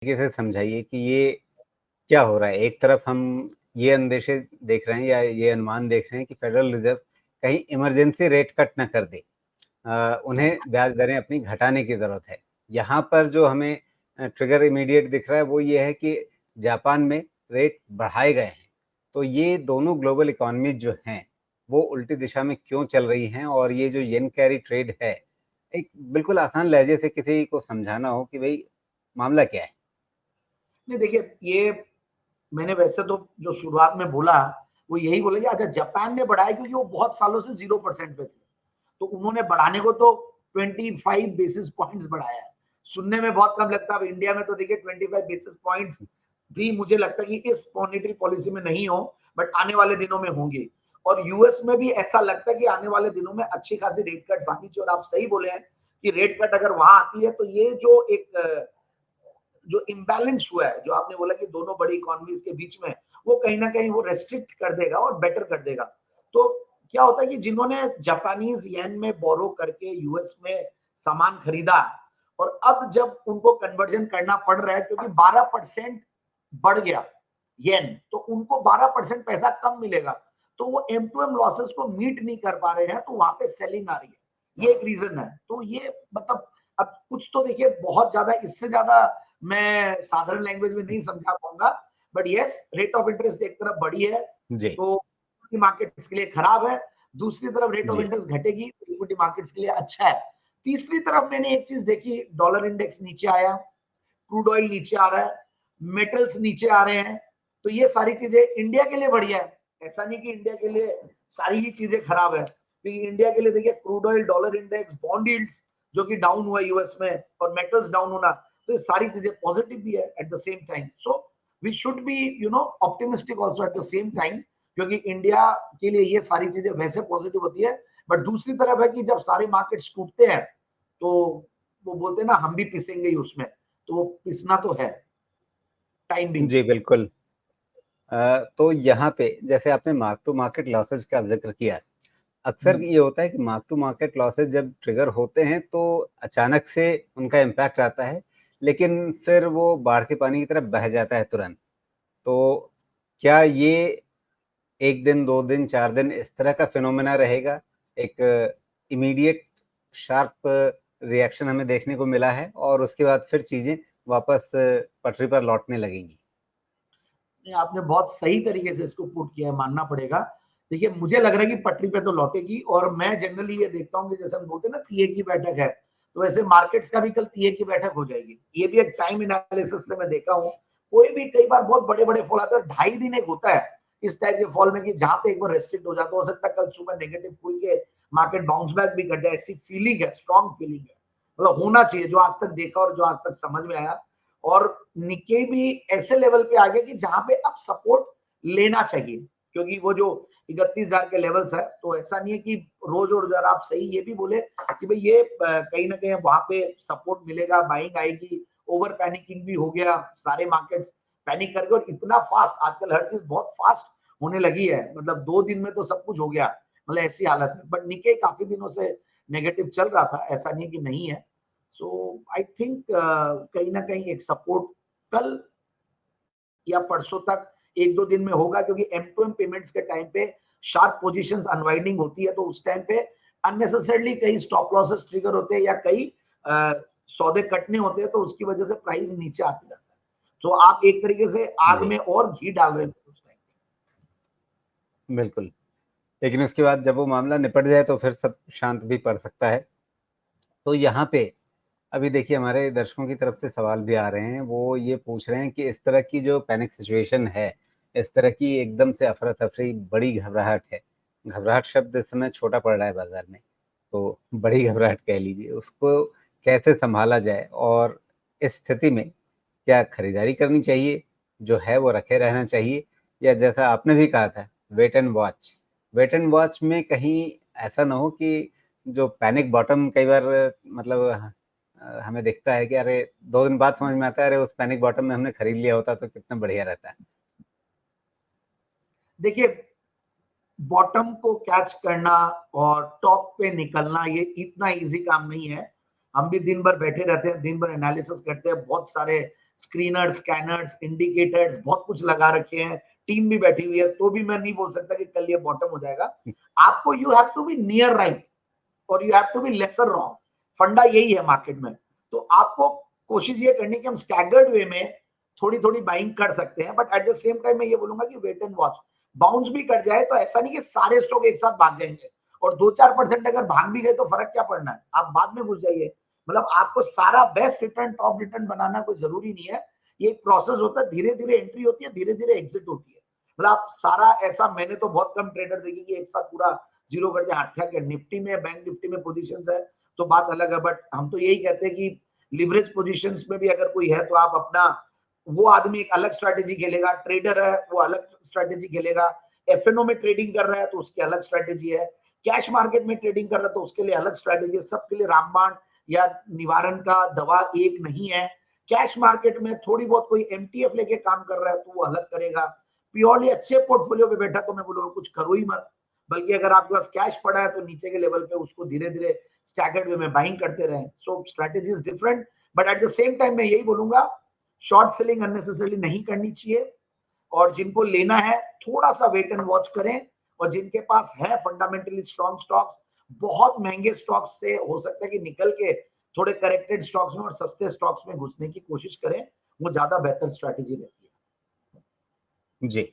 तरीके से समझाइए कि ये क्या हो रहा है? एक तरफ हम ये अंदेशे देख रहे हैं या ये अनुमान देख रहे हैं कि फेडरल रिज़र्व कहीं इमरजेंसी रेट कट ना कर दे। उन्हें ब्याज दरें अपनी घटाने की ज़रूरत है। यहाँ पर जो हमें ट्रिगर इमीडिएट दिख रहा है वो ये है कि जापान में रेट बढ़ाए गए हैं। तो ये दोनों ग्लोबल इकोनॉमीज़ जो हैं, वो उल्टी दिशा में क्यों चल रही हैं और ये जो येन कैरी ट्रेड है, एक बिल्कुल आसान लहजे से किसी को समझाना हो कि भई मामला क्या है? नहीं देखिए, ये मैंने वैसे तो जो शुरुआत में बोला, वो यही बोला कि अच्छा जापान ने बढ़ाया क्योंकि वो बहुत सालों से 0% पे थे। तो उन्होंने बढ़ाने को तो 25 बेसिस पॉइंट्स बढ़ाया है। सुनने में बहुत कम लगता है, अब इंडिया में तो देखिए 25 बेसिस पॉइंट्स भी मुझे लगता है कि इस मॉनेटरी पॉलिसी में नहीं हो, बट आने वाले दिनों में होंगे। और यूएस में भी ऐसा लगता है कि आने वाले दिनों में अच्छी खासी रेट कट्स आनी चाहिए। और आप सही बोले हैं कि रेट कट अगर वहां आती है तो ये जो एक जो इम्बैलेंस हुआ है, जो आपने बोला कि दोनों बड़ी इकोनॉमीज के बीच में, वो कहीं ना कहीं वो रेस्ट्रिक्ट कर देगा और बेटर कर देगा। तो क्या होता है कि जिन्होंने जापानीज येन में बोरो करके यूएस में सामान खरीदा और अब जब उनको कन्वर्जन करना पड़ रहा है क्योंकि 12% बढ़ गया येन, तो उनको 12% पैसा कम मिलेगा, तो वो एम टू एम लॉसेस को मीट नहीं कर पा रहे हैं, तो वहां पे सेलिंग आ रही है। ये एक रीजन है। तो ये मतलब अब कुछ तो देखिए बहुत ज्यादा, इससे ज्यादा मैं साधारण लैंग्वेज में नहीं समझा पाऊंगा, but yes, rate of interest एक तरफ बढ़ी है जी, तो इक्विटी मार्केट्स के लिए खराब है, दूसरी तरफ रेट ऑफ जी। इंटरेस्ट घटेगी तो इक्विटी मार्केट्स के लिए अच्छा है। तीसरी तरफ मैंने एक चीज देखी, डॉलर इंडेक्स नीचे आया, क्रूड ऑयल नीचे आ रहा है, मेटल्स नीचे आ रहे हैं, तो ये सारी चीजें इंडिया के लिए बढ़िया है। ऐसा नहीं कि इंडिया के लिए सारी ही चीजें खराब है, क्योंकि इंडिया के लिए देखिए crude oil, dollar index, bond yields जो कि डाउन हुआ यूएस में, और मेटल्स डाउन होना, तो ये सारी चीजें पॉजिटिव भी है at the same time. So we should be optimistic also at the same time, क्योंकि इंडिया के लिए ये सारी चीजें वैसे पॉजिटिव होती है। बट दूसरी तरफ है कि जब सारे मार्केट्स टूटते हैं तो वो बोलते हैं ना, हम भी पिसेंगे ही उसमें, तो वो पिसना तो है टाइम बिंग। जी, बिल्कुल। तो यहाँ पे जैसे आपने मार्क टू मार्केट लॉसेस का ज़िक्र किया, अक्सर ये होता है कि मार्क टू मार्केट लॉसेस जब ट्रिगर होते हैं तो अचानक से उनका इम्पैक्ट आता है, लेकिन फिर वो बाढ़ के पानी की तरह बह जाता है तुरंत। तो क्या ये 1 दिन, 2 दिन, 4 दिन इस तरह का फिनोमेना रहेगा? एक इमीडिएट शार्प रिएक्शन हमें देखने को मिला है और उसके बाद फिर चीज़ें वापस पटरी पर लौटने लगेंगी। आपने बहुत सही तरीके से इसको पुट किया है, मानना पड़ेगा। देखिए, मुझे लग रहा है कि पटरी पे तो लौटेगी, और मैं जनरली ये देखता हूँ कि जैसे हम बोलते हैं ना तीये की बैठक है, तो वैसे मार्केट्स का भी कल तीये की बैठक हो जाएगी। ये भी एक टाइम एनालिसिस से मैं देखा हूँ। कोई भी कई बार बहुत बड़े बड़े फॉल आते हैं, 2.5 दिन एक होता है इस टाइप के फॉल में कि जहां पे एक बार रेस्ट्रिक्ट हो जाता है, हो सकता है कल सुबह नेगेटिव खुल के मार्केट बाउंस बैक भी कर जाए। ऐसी फीलिंग है, स्ट्रॉन्ग फीलिंग है, मतलब होना चाहिए जो आज तक देखा और जो आज तक समझ में आया। और निके भी ऐसे लेवल पे आ गए कि जहां पे अब सपोर्ट लेना चाहिए, क्योंकि वो जो 31,000 के लेवल्स है, तो ऐसा नहीं है कि रोज और जरा, आप सही ये भी बोले कि भाई ये कहीं ना कहीं वहां पे सपोर्ट मिलेगा, बाइंग आएगी, ओवर पैनिकिंग भी हो गया, सारे मार्केट्स पैनिक करके, और इतना फास्ट आजकल हर चीज बहुत फास्ट होने लगी है, मतलब 2 दिन में तो सब कुछ हो गया, मतलब ऐसी हालत है। बट निके काफी दिनों से नेगेटिव चल रहा था, ऐसा नहीं कि नहीं है। सो आई थिंक कहीं ना कहीं एक सपोर्ट कल या परसों तक, 1-2 दिन में होगा, क्योंकि एम टू एम पेमेंट्स के टाइम पे शार्प पोजीशंस अनवाइंडिंग होती है, तो उस टाइम पे अननेसेसरली कई स्टॉप लॉसेस ट्रिगर होते हैं या कई सौदे कटने होते हैं, तो उसकी वजह से प्राइस नीचे आती रहता है। तो आप एक तरीके से आग जी, में और घी डाल रहे हैं उस टाइम बिल्कुल। लेकिन उसके बाद जब वो मामला निपट जाए तो फिर सब शांत भी पड़ सकता है। तो यहाँ पे अभी देखिए हमारे दर्शकों की तरफ से सवाल भी आ रहे हैं, वो ये पूछ रहे हैं कि इस तरह की जो पैनिक सिचुएशन है, इस तरह की एकदम से अफ़रा-तफ़री, बड़ी घबराहट है। घबराहट शब्द इस समय छोटा पड़ रहा है बाज़ार में, तो बड़ी घबराहट कह लीजिए, उसको कैसे सँभाला जाए और इस स्थिति में क्या खरीदारी करनी चाहिए, जो है वो रखे रहना चाहिए या जैसा आपने भी कहा था वेट एंड वॉच में कहीं ऐसा ना हो कि जो पैनिक बॉटम कई बार मतलब हमें दिखता है कि अरे 2 दिन बाद समझ में आता है अरे उस पैनिक बॉटम में हमने खरीद लिया होता तो कितना बढ़िया रहता। देखिए, बॉटम को कैच करना और टॉप पे निकलना ये इतना इजी काम नहीं है। हम भी दिन भर बैठे रहते हैं, दिन भर एनालिसिस करते हैं, बहुत सारे स्क्रीनर्स, स्कैनर्स, इंडिकेटर्स बहुत कुछ लगा रखे हैं, टीम भी बैठी हुई है, तो भी मैं नहीं बोल सकता कि कल ये बॉटम हो जाएगा। आपको you have to be near right और you have to be lesser wrong. फंडा यही है मार्केट में। तो आपको कोशिश ये करनी कि हम स्टैगर्ड वे में थोड़ी थोड़ी बाइंग कर सकते हैं, but at the same time मैं ये बोलूंगा कि वेट एंड वॉच। बाउंस भी कर जाए तो ऐसा नहीं कि सारे स्टॉक एक साथ भाग जाएंगे, और 2-4% अगर भाग भी गए तो फर्क क्या पड़ना है, आप बाद में घुस जाइए। मतलब आपको सारा बेस्ट रिटर्न, टॉप रिटर्न बनाना कोई जरूरी नहीं है। ये एक प्रोसेस होता है, धीरे धीरे एंट्री होती है, धीरे धीरे एग्जिट होती है। मतलब आप सारा ऐसा, मैंने तो बहुत कम ट्रेडर देखे कि एक साथ पूरा जीरो कर दिया। क्या क्या निफ्टी में, बैंक निफ्टी में पोजीशंस है तो बात अलग है, बट हम तो यही कहते हैं कि लिवरेज पोजीशंस में भी अगर कोई है तो आप अपना, वो आदमी एक अलग स्ट्रैटेजी खेलेगा, ट्रेडर है वो अलग स्ट्रैटेजी खेलेगा, एफएनओ में ट्रेडिंग कर रहा है तो उसकी अलग स्ट्रैटेजी है, कैश मार्केट में ट्रेडिंग कर रहा है तो उसके लिए अलग स्ट्रैटेजी है। सबके लिए रामबाण या निवारण का दवा एक नहीं है। कैश मार्केट में थोड़ी बहुत कोई एमटीएफ लेके काम कर रहा है तो वो अलग करेगा। प्योरली अच्छे पोर्टफोलियो पे बैठा तो मैं बोलूंगा कुछ करो ही मत, बल्कि अगर आपके पास कैश पड़ा है तो नीचे के लेवल पे उसको धीरे धीरे स्टैगर्ड वे में बाइंग करते रहें। So strategy is different, but at the same time मैं यही बोलूंगा शॉर्ट सेलिंग अननेसेसरली नहीं करनी चाहिए, और जिनको लेना है थोड़ा सा वेट एंड वॉच करें, और जिनके पास है फंडामेंटली स्ट्रॉन्ग स्टॉक्स, बहुत महंगे स्टॉक्स से हो सकता है कि निकल के थोड़े करेक्टेड स्टॉक्स में और सस्ते स्टॉक्स में घुसने की कोशिश करें, वो ज्यादा बेहतर स्ट्रैटेजी रहती है। जी।